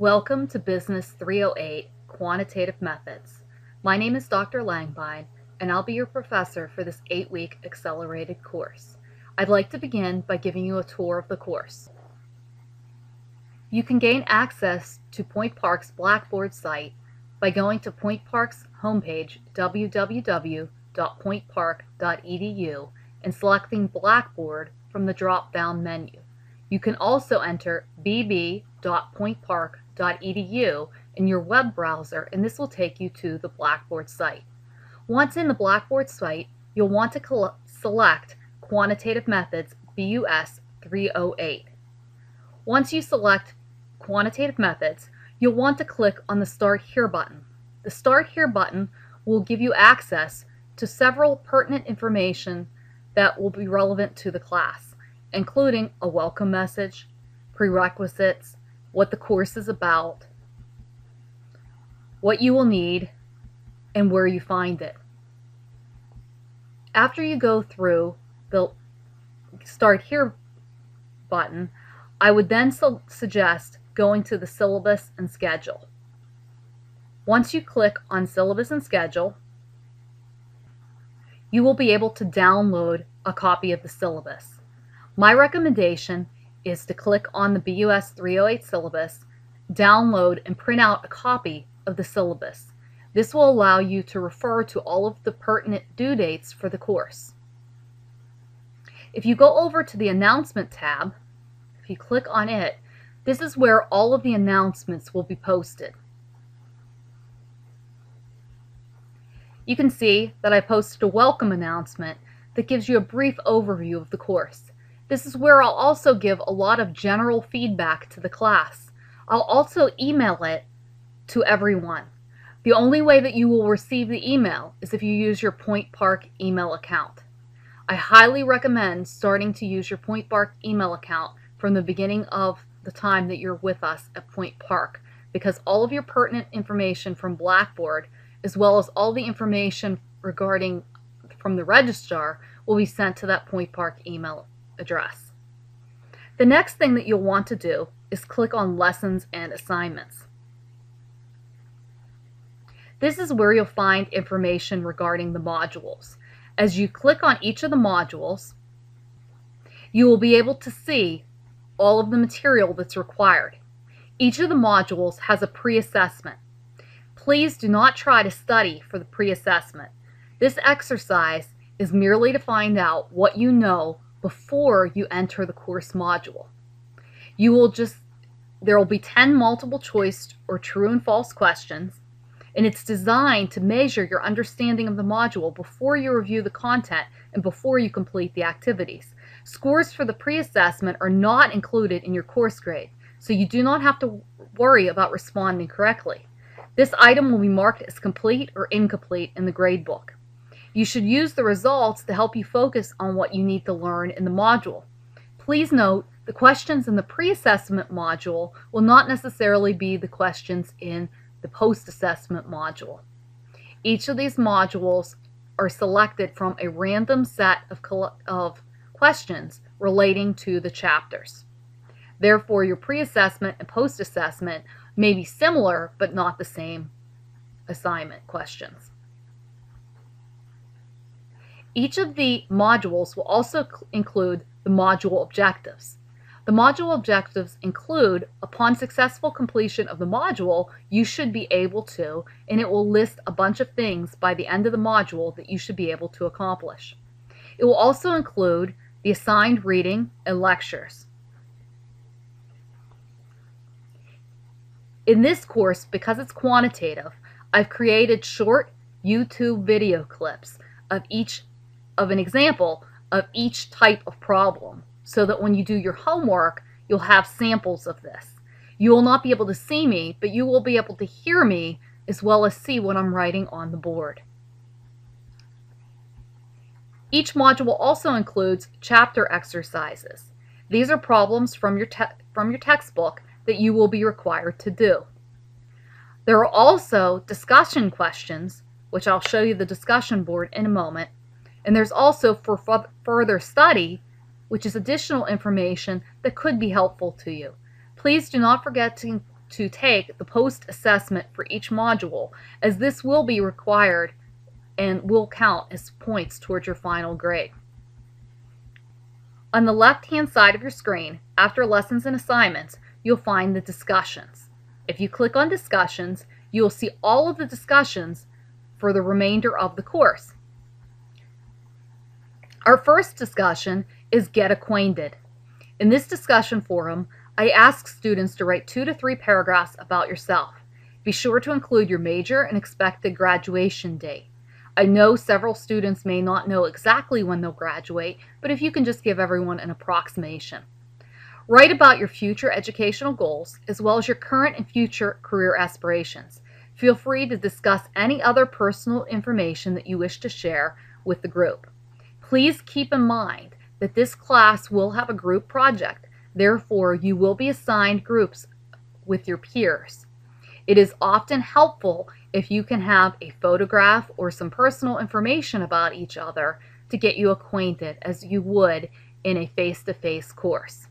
Welcome to Business 308, Quantitative Methods. My name is Dr. Langbine, and I'll be your professor for this 8-week accelerated course. I'd like to begin by giving you a tour of the course. You can gain access to Point Park's Blackboard site by going to Point Park's homepage, www.pointpark.edu, and selecting Blackboard from the drop-down menu. You can also enter bb.pointpark.edu in your web browser, and this will take you to the Blackboard site. Once in the Blackboard site, you'll want to select Quantitative Methods BUS 308. Once you select Quantitative Methods, you'll want to click on the Start Here button. The Start Here button will give you access to several pertinent information that will be relevant to the class, including a welcome message, prerequisites, what the course is about, what you will need, and where you find it. After you go through the Start Here button, I would then suggest going to the Syllabus and Schedule. Once you click on Syllabus and Schedule, you will be able to download a copy of the syllabus. My recommendation is to click on the BUS 308 syllabus, download and print out a copy of the syllabus. This will allow you to refer to all of the pertinent due dates for the course. If you go over to the Announcement tab, if you click on it, this is where all of the announcements will be posted. You can see that I posted a welcome announcement that gives you a brief overview of the course. This is where I'll also give a lot of general feedback to the class. I'll also email it to everyone. The only way that you will receive the email is if you use your Point Park email account. I highly recommend starting to use your Point Park email account from the beginning of the time that you're with us at Point Park, because all of your pertinent information from Blackboard, as well as all the information regarding from the registrar, will be sent to that Point Park email address. The next thing that you'll want to do is click on Lessons and Assignments. This is where you'll find information regarding the modules. As you click on each of the modules, you will be able to see all of the material that's required. Each of the modules has a pre-assessment. Please do not try to study for the pre-assessment. This exercise is merely to find out what you know before you enter the course module. There will be 10 multiple choice or true and false questions, and it's designed to measure your understanding of the module before you review the content and before you complete the activities. Scores for the pre-assessment are not included in your course grade, so you do not have to worry about responding correctly. This item will be marked as complete or incomplete in the gradebook. You should use the results to help you focus on what you need to learn in the module. Please note, the questions in the pre-assessment module will not necessarily be the questions in the post-assessment module. Each of these modules are selected from a random set of questions relating to the chapters. Therefore, your pre-assessment and post-assessment may be similar but not the same assignment questions. Each of the modules will also include the module objectives. The module objectives include, upon successful completion of the module, you should be able to, and it will list a bunch of things by the end of the module that you should be able to accomplish. It will also include the assigned reading and lectures. In this course, because it's quantitative, I've created short YouTube video clips of an example of each type of problem, so that when you do your homework, you'll have samples of this. You will not be able to see me, but you will be able to hear me as well as see what I'm writing on the board. Each module also includes chapter exercises. These are problems from your textbook that you will be required to do. There are also discussion questions, which I'll show you the discussion board in a moment, and there's also for further study, which is additional information that could be helpful to you. Please do not forget to take the post-assessment for each module, as this will be required and will count as points towards your final grade. On the left-hand side of your screen, after lessons and assignments, you'll find the discussions. If you click on discussions, you will see all of the discussions for the remainder of the course. Our first discussion is Get Acquainted. In this discussion forum, I ask students to write 2 to 3 paragraphs about yourself. Be sure to include your major and expected graduation date. I know several students may not know exactly when they'll graduate, but if you can just give everyone an approximation. Write about your future educational goals, as well as your current and future career aspirations. Feel free to discuss any other personal information that you wish to share with the group. Please keep in mind that this class will have a group project. Therefore, you will be assigned groups with your peers. It is often helpful if you can have a photograph or some personal information about each other to get you acquainted as you would in a face-to-face course.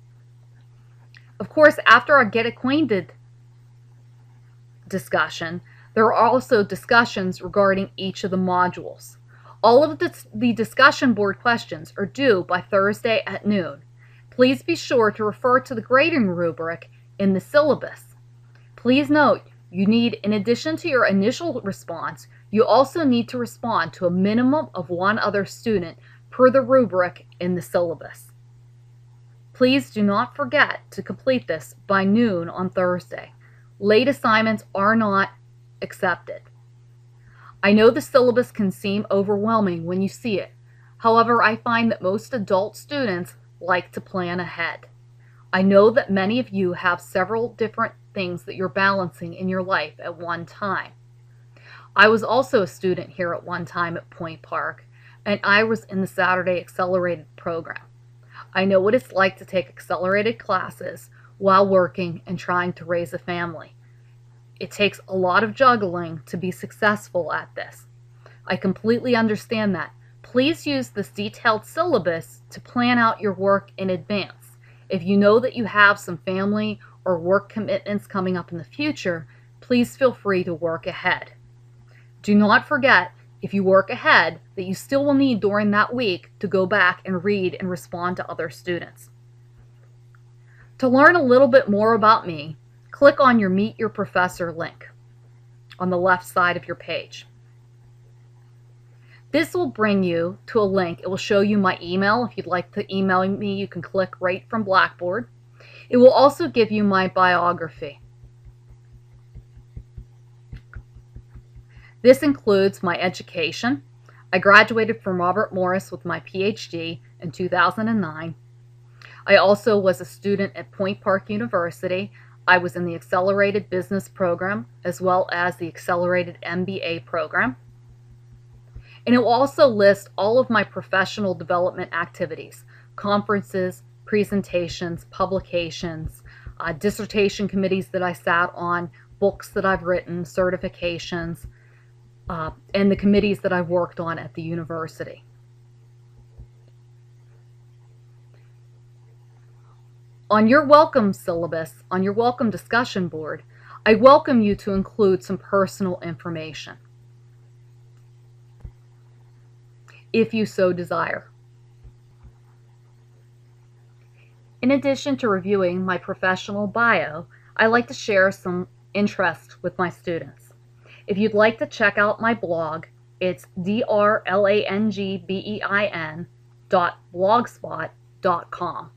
Of course, after our Get Acquainted discussion, there are also discussions regarding each of the modules. All of the discussion board questions are due by Thursday at noon. Please be sure to refer to the grading rubric in the syllabus. Please note, you need, in addition to your initial response, you also need to respond to a minimum of 1 other student per the rubric in the syllabus. Please do not forget to complete this by noon on Thursday. Late assignments are not accepted. I know the syllabus can seem overwhelming when you see it. However, I find that most adult students like to plan ahead. I know that many of you have several different things that you're balancing in your life at one time. I was also a student here at one time at Point Park, and I was in the Saturday Accelerated program. I know what it's like to take accelerated classes while working and trying to raise a family. It takes a lot of juggling to be successful at this. I completely understand that. Please use this detailed syllabus to plan out your work in advance. If you know that you have some family or work commitments coming up in the future, please feel free to work ahead. Do not forget, if you work ahead, that you still will need during that week to go back and read and respond to other students. To learn a little bit more about me, click on your Meet Your Professor link on the left side of your page. This will bring you to a link. It will show you my email. If you'd like to email me, you can click right from Blackboard. It will also give you my biography. This includes my education. I graduated from Robert Morris with my PhD in 2009. I also was a student at Point Park University. I was in the Accelerated Business program as well as the Accelerated MBA program. And it will also list all of my professional development activities, conferences, presentations, publications, dissertation committees that I sat on, books that I've written, certifications, and the committees that I've worked on at the university. On your welcome syllabus, on your welcome discussion board, I welcome you to include some personal information, if you so desire. In addition to reviewing my professional bio, I like to share some interest with my students. If you'd like to check out my blog, it's drlangbein.blogspot.com.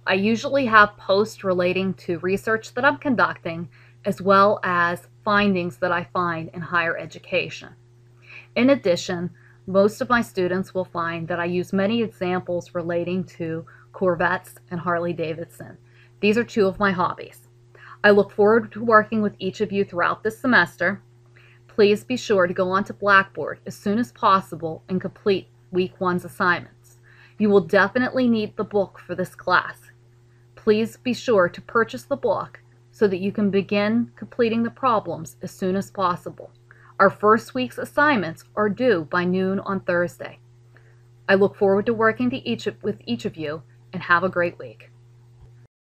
I usually have posts relating to research that I'm conducting, as well as findings that I find in higher education. In addition, most of my students will find that I use many examples relating to Corvettes and Harley-Davidson. These are 2 of my hobbies. I look forward to working with each of you throughout this semester. Please be sure to go onto Blackboard as soon as possible and complete Week 1's assignments. You will definitely need the book for this class. Please be sure to purchase the book so that you can begin completing the problems as soon as possible. Our first week's assignments are due by noon on Thursday. I look forward to working with each of you, and have a great week.